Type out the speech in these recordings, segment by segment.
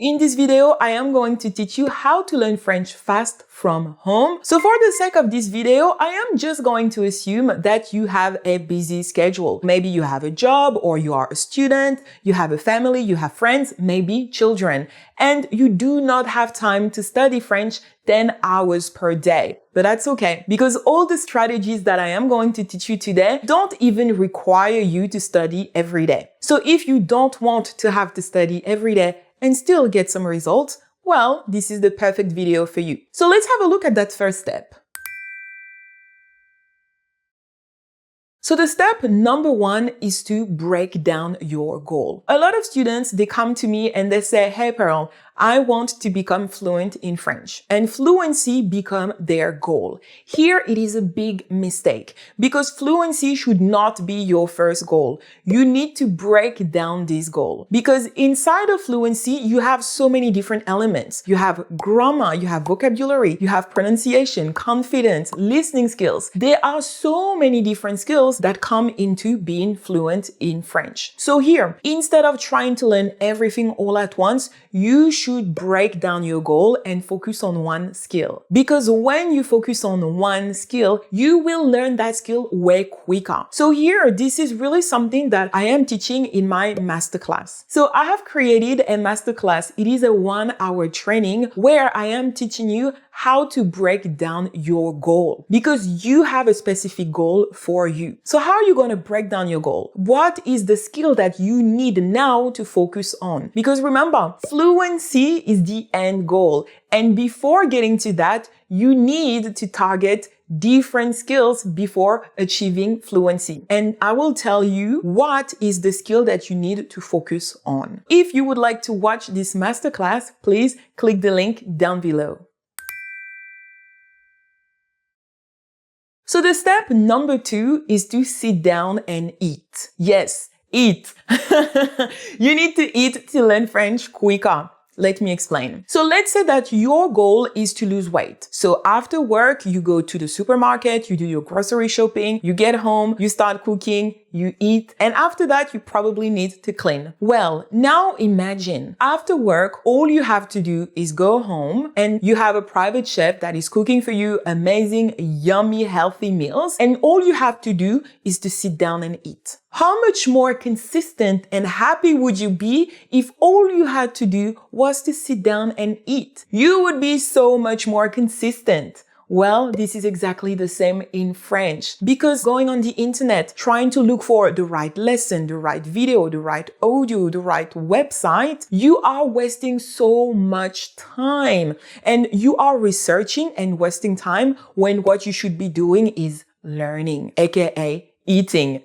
In this video, I am going to teach you how to learn French fast from home. So for the sake of this video, I am just going to assume that you have a busy schedule. Maybe you have a job or you are a student, you have a family, you have friends, maybe children, and you do not have time to study French 10 hours per day. But that's okay, because all the strategies that I am going to teach you today don't even require you to study every day. So if you don't want to have to study every day and still get some results, well, this is the perfect video for you. So let's have a look at that first step. So the step number one is to break down your goal. A lot of students, they come to me and they say, hey Pearl, I want to become fluent in French, and fluency become their goal. Here it is a big mistake because fluency should not be your first goal. You need to break down this goal because inside of fluency, you have so many different elements. You have grammar, you have vocabulary, you have pronunciation, confidence, listening skills. There are so many different skills that come into being fluent in French. So here, instead of trying to learn everything all at once, you should break down your goal and focus on one skill. Because when you focus on one skill, you will learn that skill way quicker. So here, this is really something that I am teaching in my masterclass. So I have created a masterclass. It is a 1-hour training where I am teaching you how to break down your goal because you have a specific goal for you. So how are you going to break down your goal? What is the skill that you need now to focus on? Because remember, fluency is the end goal. And before getting to that, you need to target different skills before achieving fluency. And I will tell you what is the skill that you need to focus on. If you would like to watch this masterclass, please click the link down below. So the step number 2 is to sit down and eat. Yes, eat. You need to eat to learn French quicker. Let me explain. So let's say that your goal is to lose weight. So after work, you go to the supermarket, you do your grocery shopping, you get home, you start cooking, you eat, and after that, you probably need to clean. Well, now imagine after work, all you have to do is go home and you have a private chef that is cooking for you amazing, yummy, healthy meals. And all you have to do is to sit down and eat. How much more consistent and happy would you be if all you had to do was to sit down and eat? You would be so much more consistent. Well, this is exactly the same in French because going on the internet, trying to look for the right lesson, the right video, the right audio, the right website, you are wasting so much time and you are researching and wasting time when what you should be doing is learning, aka eating.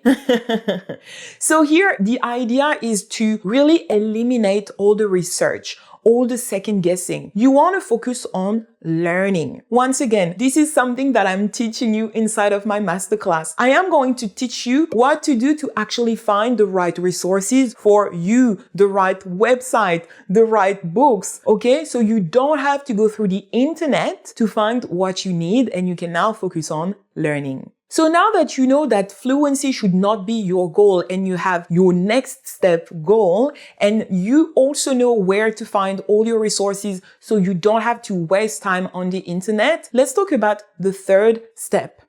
So here, the idea is to really eliminate all the research, all the second guessing. You want to focus on learning. Once again, this is something that I'm teaching you inside of my masterclass. I am going to teach you what to do to actually find the right resources for you, the right website, the right books. Okay, so you don't have to go through the internet to find what you need and you can now focus on learning. So now that you know that fluency should not be your goal and you have your next step goal and you also know where to find all your resources so you don't have to waste time on the internet, let's talk about the third step.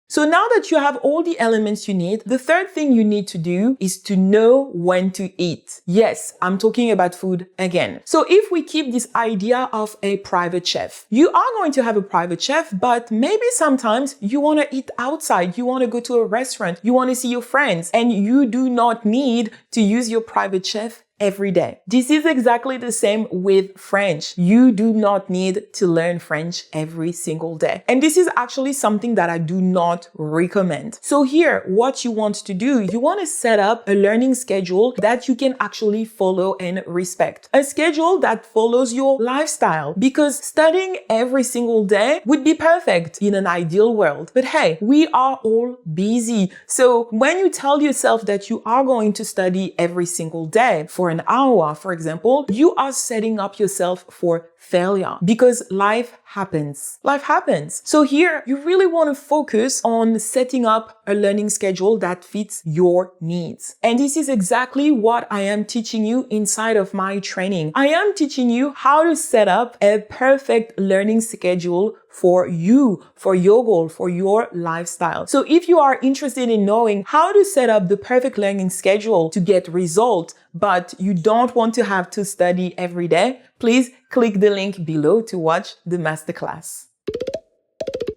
So now that you have all the elements you need, the third thing you need to do is to know when to eat. Yes, I'm talking about food again. So if we keep this idea of a private chef, you are going to have a private chef, but maybe sometimes you want to eat outside, you want to go to a restaurant, you want to see your friends, and you do not need to use your private chef every day. This is exactly the same with French. You do not need to learn French every single day. And this is actually something that I do not recommend. So here, what you want to do, you want to set up a learning schedule that you can actually follow and respect. A schedule that follows your lifestyle, because studying every single day would be perfect in an ideal world. But hey, we are all busy. So when you tell yourself that you are going to study every single day, for for an hour, for example, you are setting up yourself for failure because life happens. Life happens. So here, you really want to focus on setting up a learning schedule that fits your needs. And this is exactly what I am teaching you inside of my training. I am teaching you how to set up a perfect learning schedule for you, for your goal, for your lifestyle. So if you are interested in knowing how to set up the perfect learning schedule to get results, but you don't want to have to study every day, please click the link below to watch the masterclass.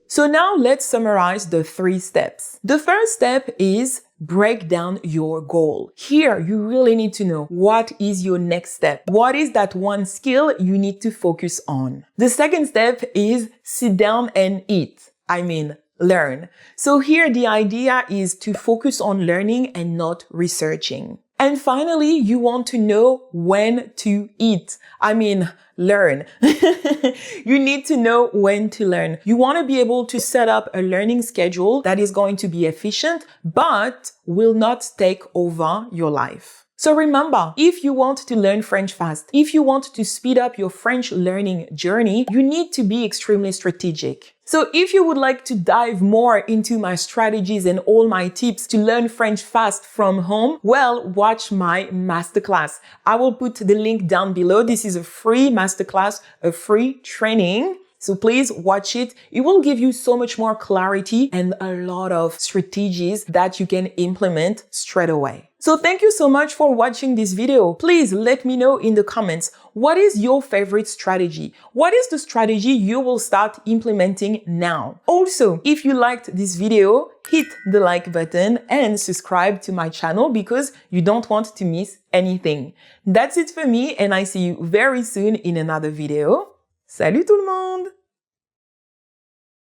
So now let's summarize the 3 steps. The first step is break down your goal. Here, you really need to know what is your next step. What is that one skill you need to focus on? The second step is sit down and eat. Learn. So here, the idea is to focus on learning and not researching. And finally, you want to know when to eat. Learn. You need to know when to learn. You want to be able to set up a learning schedule that is going to be efficient, but will not take over your life. So remember, if you want to learn French fast, if you want to speed up your French learning journey, you need to be extremely strategic. So if you would like to dive more into my strategies and all my tips to learn French fast from home, well, watch my masterclass. I will put the link down below. This is a free masterclass, a free training. So please watch it. It will give you so much more clarity and a lot of strategies that you can implement straight away. So thank you so much for watching this video. Please let me know in the comments, what is your favorite strategy? What is the strategy you will start implementing now? Also, if you liked this video, hit the like button and subscribe to my channel because you don't want to miss anything. That's it for me and I see you very soon in another video. Salut tout le monde!